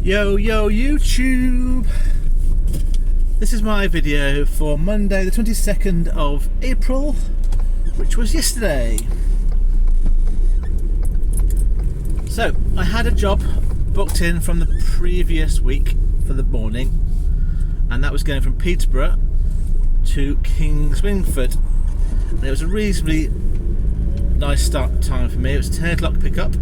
Yo YouTube, this is my video for Monday the 22nd of April, which was yesterday. So I had a job booked in from the previous week for the morning, and that was going from Peterborough to Kingswingford, and it was a reasonably nice start time for me. It was 10 o'clock pickup.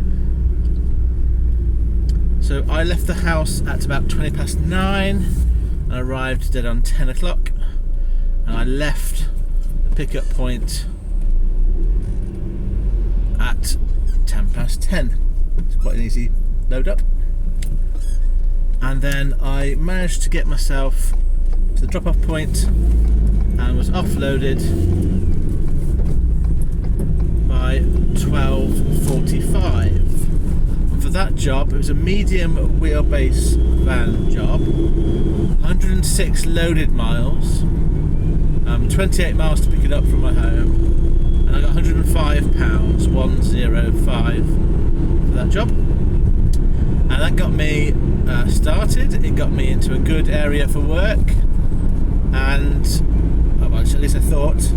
So I left the house at about 20 past 9 and arrived dead on 10 o'clock, and I left the pickup point at 10 past 10. It's quite an easy load up, and then I managed to get myself to the drop off point and was offloaded by 12:45. For that job, it was a medium wheelbase van job, 106 loaded miles, 28 miles to pick it up from my home, and I got £105, 105 for that job, and that got me started. It got me into a good area for work, and well, at least I thought,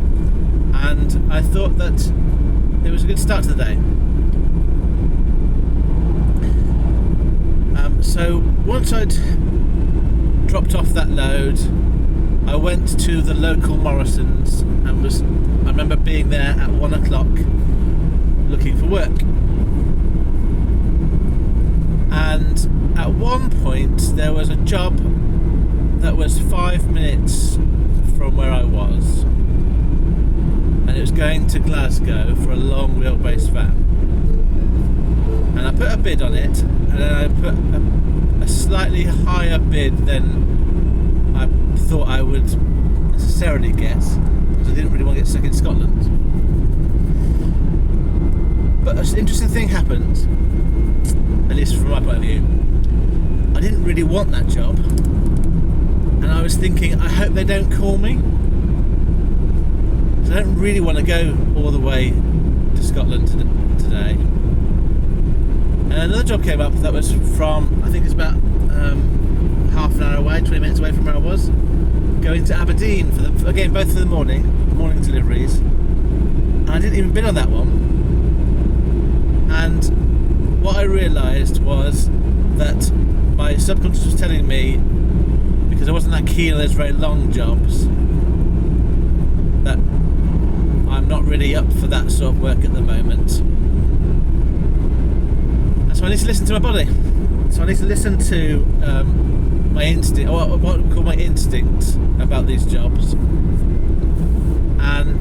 and I thought that it was a good start to the day. So once I'd dropped off that load, I went to the local Morrison's and I remember being there at 1 o'clock looking for work. And at one point there was a job that was 5 minutes from where I was, and it was going to Glasgow for a long wheelbase van. And I put a bid on it, and then I put a slightly higher bid than I thought I would necessarily get, because I didn't really want to get stuck in Scotland. But an interesting thing happened, at least from my point of view. I didn't really want that job, and I was thinking, I hope they don't call me, because I don't really want to go all the way to Scotland today. And another job came up that was from, I think it's about half an hour away, 20 minutes away from where I was, going to Aberdeen for again, both for the morning deliveries. And I didn't even bid on that one. And what I realised was that my subconscious was telling me, because I wasn't that keen on those very long jobs, that I'm not really up for that sort of work at the moment. So I need to listen to my body. So I need to listen to my instinct, or what we call my instinct about these jobs. And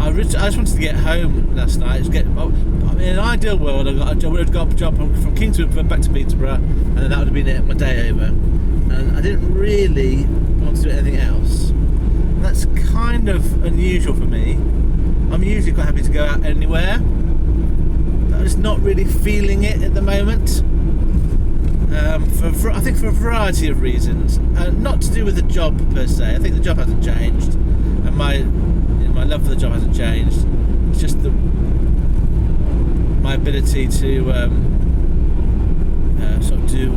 I just wanted to get home last night. In an ideal world, I would have got a job from Kingswood back to Peterborough, and then that would have been it, my day over. And I didn't really want to do anything else. And that's kind of unusual for me. I'm usually quite happy to go out anywhere. I'm just not really feeling it at the moment, I think for a variety of reasons, not to do with the job per se. I think the job hasn't changed, and my love for the job hasn't changed. It's just my ability to sort of do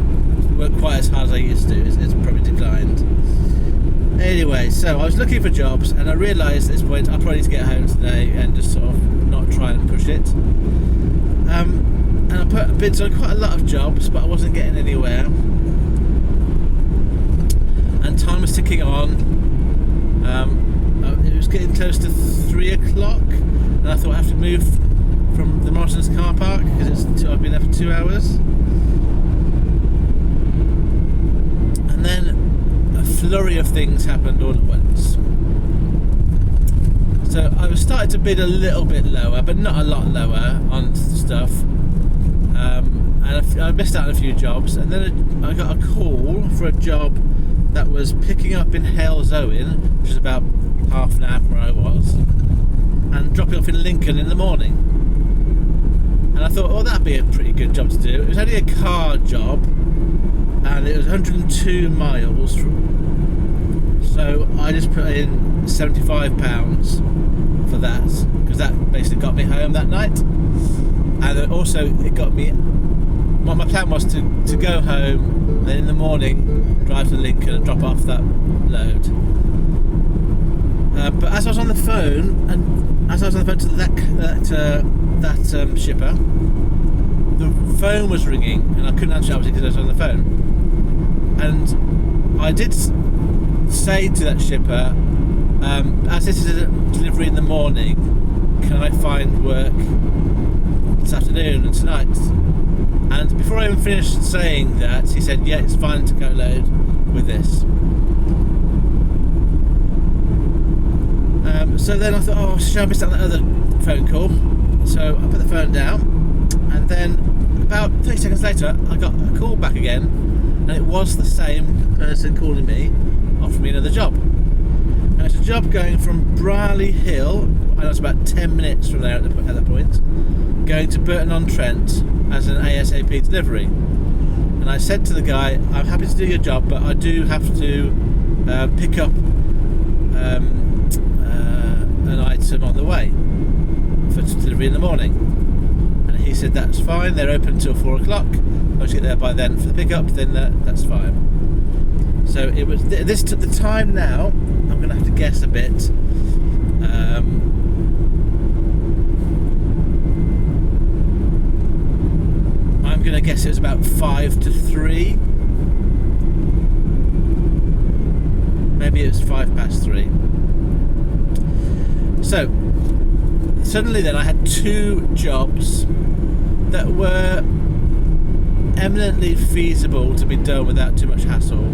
work quite as hard as I used to is probably declined. Anyway, so I was looking for jobs, and I realised at this point I probably need to get home today and just sort of not try and push it. And I put bids on quite a lot of jobs, but I wasn't getting anywhere. And time was ticking on. It was getting close to 3 o'clock, and I thought I have to move from the Morrison's car park because I've been there for 2 hours. And then a flurry of things happened all at once. So I was starting to bid a little bit lower, but not a lot lower on stuff. And I missed out on a few jobs, and then I got a call for a job that was picking up in Halesowen, which is about half an hour from where I was, and dropping off in Lincoln in the morning. And I thought, oh, that'd be a pretty good job to do. It was only a car job, and it was 102 miles. So I just put in £75 for that, because that basically got me home that night. And also it got me my plan was to go home, and then in the morning drive to Lincoln and drop off that load. But as I was on the phone, to that shipper, the phone was ringing, and I couldn't answer it obviously because I was on the phone. And I did say to that shipper, as this is a delivery in the morning, can I find work this afternoon and tonight? And before I even finished saying that, he said, yeah, it's fine to go load with this. So then I thought, oh, shall I miss out on that other phone call? So I put the phone down, and then about 30 seconds later I got a call back again, and it was the same person calling me, offering me another job. And it's a job going from Brierley Hill, I know it's about 10 minutes from there at that point, going to Burton-on-Trent as an ASAP delivery. And I said to the guy, I'm happy to do your job, but I do have to pick up an item on the way for delivery in the morning. And he said that's fine, they're open until 4 o'clock. I should get there by then for the pickup, then that's fine. So it was this took the time now. I'm going to have to guess a bit. I'm going to guess it was about 5 to 3. Maybe it was 5 past 3. So suddenly then I had 2 jobs that were eminently feasible to be done without too much hassle,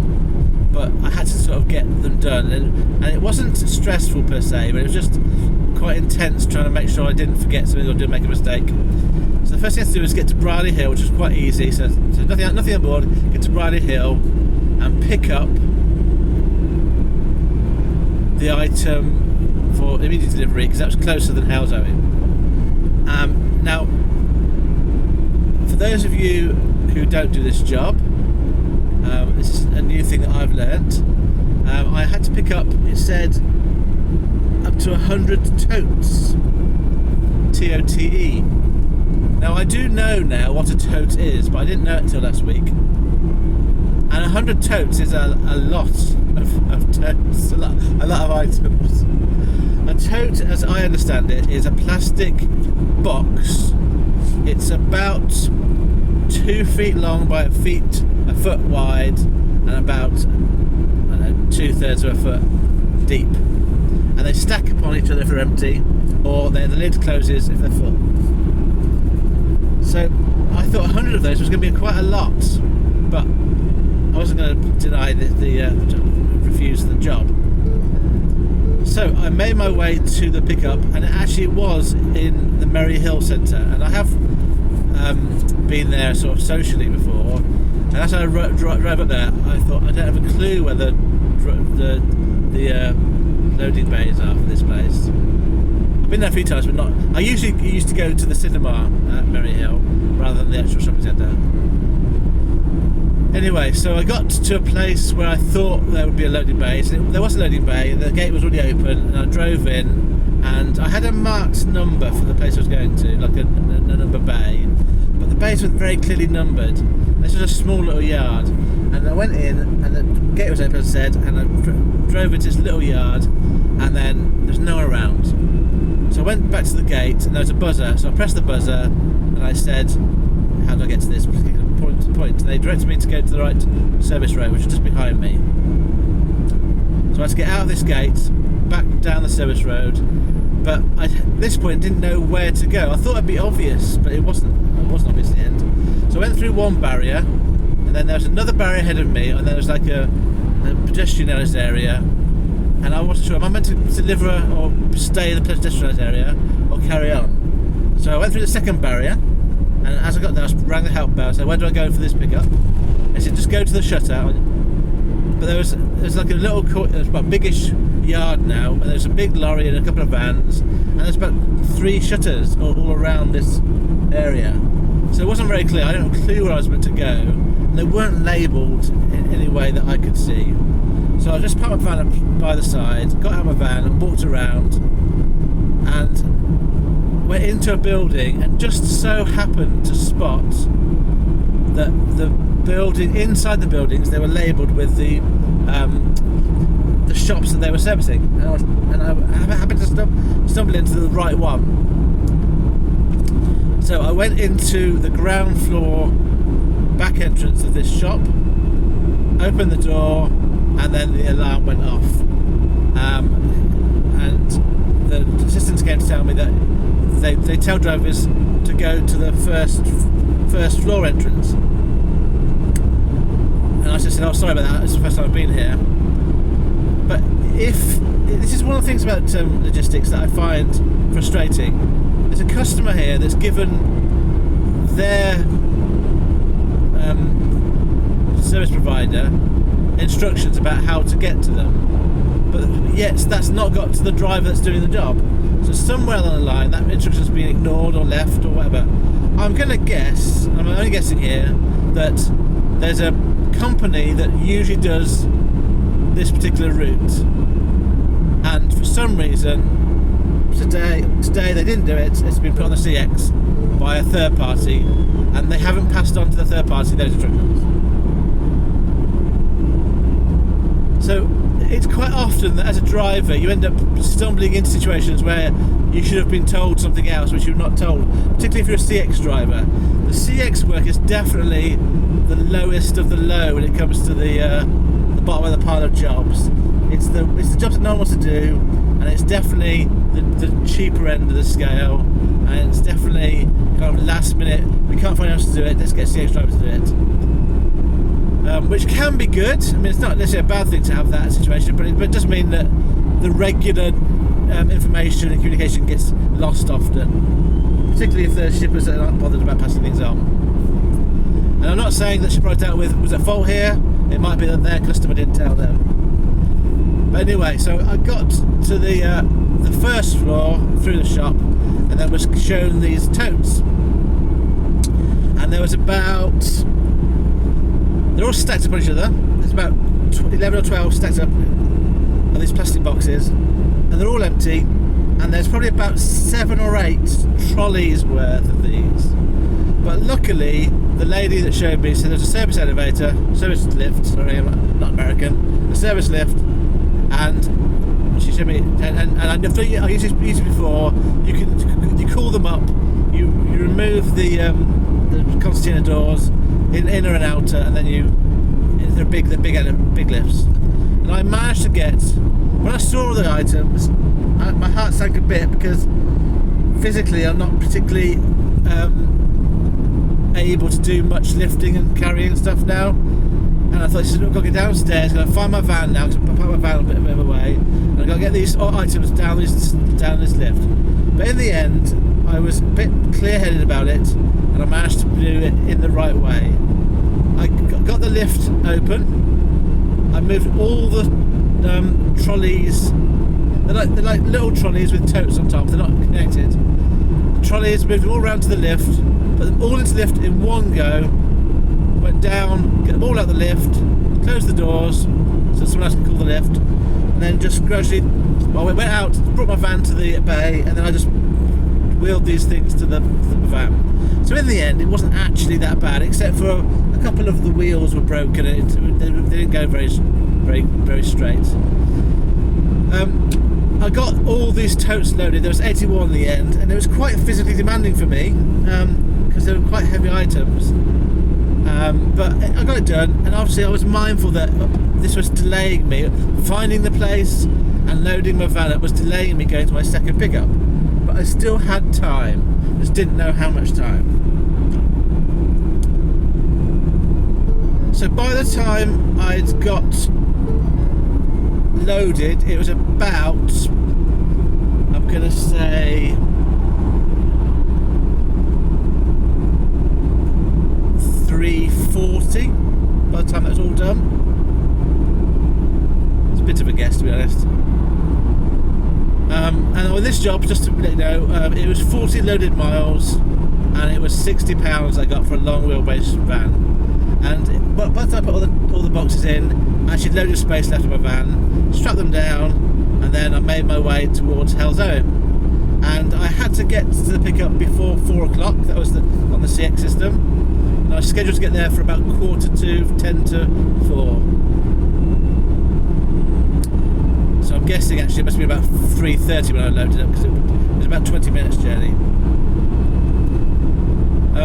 but I had to sort of get them done, and it wasn't stressful per se, but it was just quite intense trying to make sure I didn't forget something or didn't make a mistake. So the first thing I had to do was get to Brierley Hill, which was quite easy, so nothing on board, get to Brierley Hill and pick up the item for immediate delivery, because that was closer than Halesowen. Now, for those of you who don't do this job, this is a new thing that I've learnt. I had to pick up, it said, up to 100 totes, TOTE. Now I do know now what a tote is, but I didn't know it until last week. And 100 totes is a lot of totes, a lot of items. A tote, as I understand it, is a plastic box. It's about 2 feet long by a foot wide, and about 2/3 of a foot deep. And they stack upon each other if they're empty, or the lid closes if they're full. So I thought 100 of those was going to be quite a lot, but I wasn't going to deny refuse the job. So I made my way to the pickup, and it actually was in the Merry Hill Centre, and I have been there sort of socially before, and as I drove up there, I thought I don't have a clue where the loading bays are for this place. I've been there a few times, but not. I usually used to go to the cinema at Merry Hill rather than the actual shopping centre. Anyway, so I got to a place where I thought there would be a loading bay. So there was a loading bay, the gate was already open, and I drove in, and I had a marked number for the place I was going to, like a number bay, but the bays were very clearly numbered. This was a small little yard, and I went in, and the gate was open, as I said, and I drove into this little yard, and then there's no one around. So I went back to the gate, and there was a buzzer, so I pressed the buzzer, and I said, how do I get to this particular point? They directed me to go to the right service road, which was just behind me. So I had to get out of this gate, back down the service road, but I, at this point, didn't know where to go. I thought it'd be obvious, but it wasn't obvious in the end. So I went through one barrier, and then there was another barrier ahead of me, and there was like a pedestrianised area, and I wasn't sure, am I meant to deliver or stay in the pedestrianised area, or carry on? So I went through the second barrier, and as I got there, I rang the help bell. I said, where do I go for this pickup? They said, just go to the shutter. But there's like a little court, there's about a biggish yard now, and there's a big lorry and a couple of vans, and there's about 3 shutters all around this area. So it wasn't very clear. I didn't have a clue where I was meant to go, and they weren't labelled in any way that I could see. So I just parked my van up by the side, got out of my van and walked around, and went into a building, and just so happened to spot that the building, inside the buildings, they were labelled with the shops that they were servicing, and I happened to stumble into the right one. So I went into the ground floor back entrance of this shop, opened the door, and then the alarm went off. And the assistants came to tell me that they tell drivers to go to the first floor entrance. And I just said, "Oh, sorry about that. It's the first time I've been here." But this is one of the things about logistics that I find frustrating. There's a customer here that's given their service provider instructions about how to get to them, but yet that's not got to the driver that's doing the job. So somewhere along the line that instruction's been ignored or left or whatever. I'm going to guess, I'm only guessing here, that there's a company that usually does this particular route, and for some reason today they didn't do it. It's been put on the CX by a third party, and they haven't passed on to the third party those instructions. So it's quite often that as a driver you end up stumbling into situations where you should have been told something else which you're not told, particularly if you're a CX driver. The CX work is definitely the lowest of the low when it comes to the bottom of the pile of jobs. It's the jobs that no one wants to do, and it's definitely the cheaper end of the scale, and it's definitely kind of last minute, we can't find anyone else to do it, let's get CX drivers to do it. Which can be good. I mean, it's not necessarily a bad thing to have that situation, but it does mean that the regular information and communication gets lost often, particularly if the shippers are not bothered about passing things on. And I'm not saying that shipper I dealt with was at fault here. It might be that their customer didn't tell them. But anyway, so I got to the first floor through the shop, and then was shown these totes, and there was about, they're all stacked up on each other. There's about 11 or 12 stacked up on these plastic boxes, and they're all empty, and there's probably about 7 or 8 trolleys worth of these. But luckily the lady that showed me said there's a service lift, sorry, I'm not American, a service lift, and she showed me, and I used it before, you call them up, you remove the concertina doors, inner and outer, and then they're big lifts. And I managed to get, when I saw the items, my heart sank a bit, because physically I'm not particularly able to do much lifting and carrying stuff now. And I thought, I've got to get downstairs, I've got to find my van now, because I parked my van a bit of a way, and I've got to get these items down this lift. But in the end, I was a bit clear-headed about it, and I managed to do it in the right way. I got the lift open, I moved all the trolleys, they're like little trolleys with totes on top, they're not connected. The trolleys, moved them all around to the lift, put them all into the lift in one go, went down, get them all out the lift, closed the doors so someone else can call the lift, and then just gradually, I went out, brought my van to the bay, and then I just wheeled these things to the van. So in the end, it wasn't actually that bad, except for a couple of the wheels were broken and they didn't go very straight. I got all these totes loaded. There was 81 in the end, and it was quite physically demanding for me, because they were quite heavy items. But I got it done, and obviously I was mindful that this was delaying me. Finding the place and loading my van up was delaying me going to my second pickup. But I still had time, just didn't know how much time. So by the time I'd got loaded, it was about, I'm going to say, 3:40 by the time that was all done. It's a bit of a guess, to be honest. And on this job, just to let you know, it was 40 loaded miles, and it was £60 I got for a long wheelbase van. And by the time I put all the boxes in, I actually had loads of space left in my van, strapped them down, and then I made my way towards Hellzone. And I had to get to the pickup before 4 o'clock. That was on the CX system. And I was scheduled to get there for about 2:45, 10 to 4. So I'm guessing actually it must be about 3:30 when I loaded up, because it was about 20 minutes journey.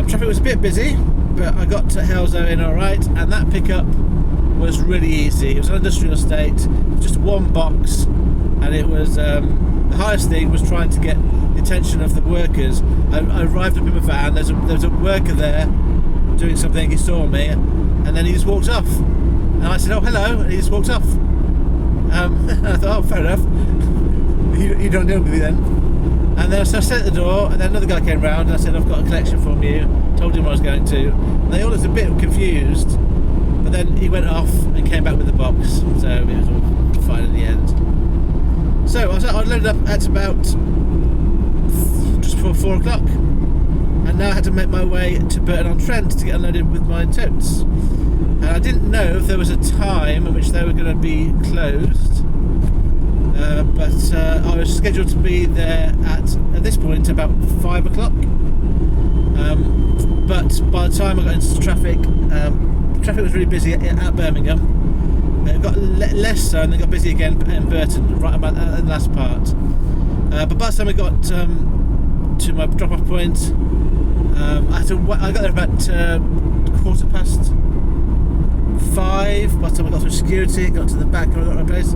Traffic was a bit busy, but I got to Halesoe in alright, and that pickup was really easy. It was an industrial estate, just one box, and it was the hardest thing was trying to get the attention of the workers. I arrived up in my van, there was a worker there doing something, he saw me, and then he just walked off. And I said, "Oh, hello," and he just walked off. And I thought, oh, fair enough, you don't deal with me then. And then so I sat at the door, and then another guy came round, and I said, "I've got a collection from you," told him what I was going to. And they all looked a bit confused, but then he went off and came back with the box, so it was all fine in the end. So I loaded up at about just before 4 o'clock, and now I had to make my way to Burton-on-Trent to get unloaded with my totes. And I didn't know if there was a time at which they were going to be closed, but I was scheduled to be there at this point about 5 o'clock. But by the time I got into traffic, traffic was really busy at Birmingham. It got less so, and then got busy again in Burton, right about the last part. But by the time I got to my drop-off point, I got there about 5:15. By the time I got through security, got to the back, and I got to my place.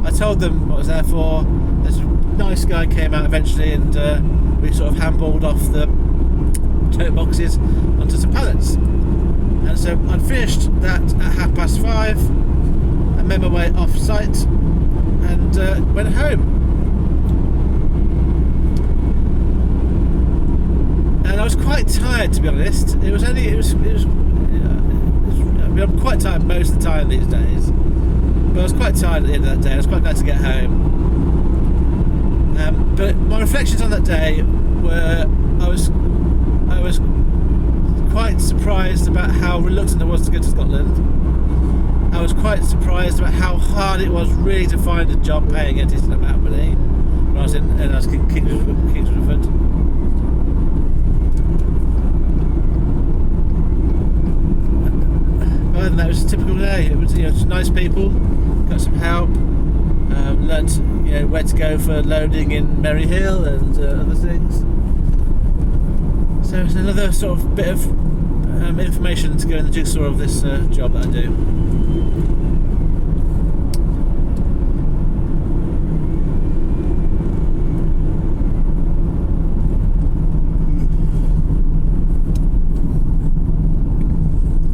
I told them what I was there for. This nice guy came out eventually, and we sort of handballed off the tote boxes onto some pallets. And so I'd finished that at 5:30. I made my way off site and went home. And I was quite tired, to be honest. I'm quite tired most of the time these days, but I was quite tired at the end of that day. I was quite glad to get home. But my reflections on that day were I was quite surprised about how reluctant I was to go to Scotland. I was quite surprised about how hard it was really to find a job paying a decent amount of money when I was in Kingswood. Other than that, it was a typical day. It was, just nice people, got some help, learnt where to go for loading in Merry Hill and other things. So it's another sort of bit of information to go in the jigsaw of this job that I do.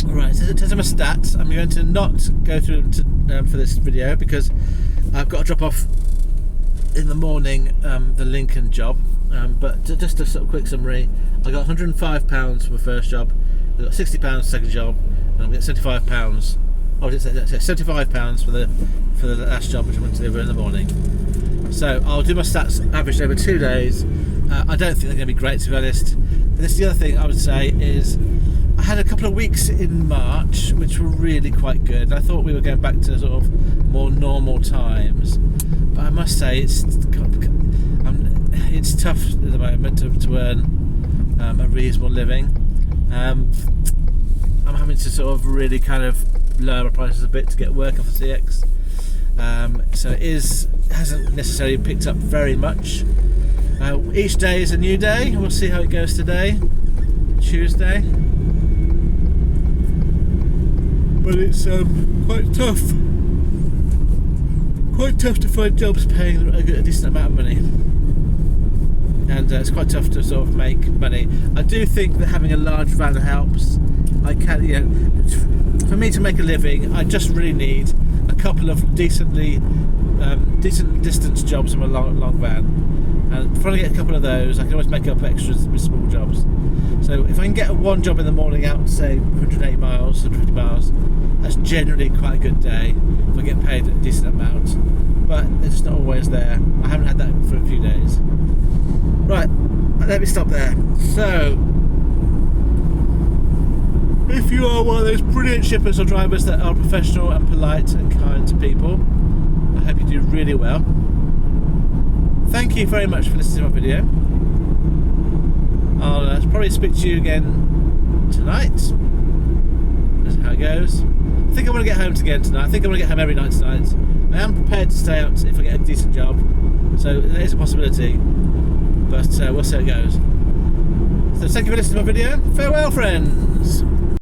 Right, so in terms of my stats, I'm going to not go through them for this video because I've got to drop off in the morning the Lincoln job. But just a sort of quick summary, I got £105 for my first job, I got £60 second job, and I'm getting £75. Oh, £75 for the last job, which I'm going to deliver in the morning. So I'll do my stats averaged over 2 days. I don't think they're going to be great, to be honest. And this is the other thing I would say is I had a couple of weeks in March which were really quite good. I thought we were going back to sort of more normal times, but I must say it's tough at the moment to earn a reasonable living. I'm having to sort of really kind of lower my prices a bit to get work off the CX. So it hasn't necessarily picked up very much. Each day is a new day. We'll see how it goes today, Tuesday. But it's quite tough. Quite tough to find jobs paying a decent amount of money. And it's quite tough to sort of make money. I do think that having a large van helps. I can, for me to make a living, I just really need a couple of decent distance jobs in my long van. And if I get a couple of those, I can always make up extras with small jobs. So if I can get one job in the morning out, say 180 miles, 150 miles, that's generally quite a good day if I get paid a decent amount. But it's not always there. I haven't had that for a few days. Right, let me stop there. So, if you are one of those brilliant shippers or drivers that are professional and polite and kind to people, I hope you do really well. Thank you very much for listening to my video. I'll probably speak to you again tonight. goes. I think I want to get home again tonight. I think I want to get home every night tonight. I am prepared to stay out if I get a decent job, so there is a possibility, but we'll see how it goes. So thank you for listening to my video. Farewell, friends.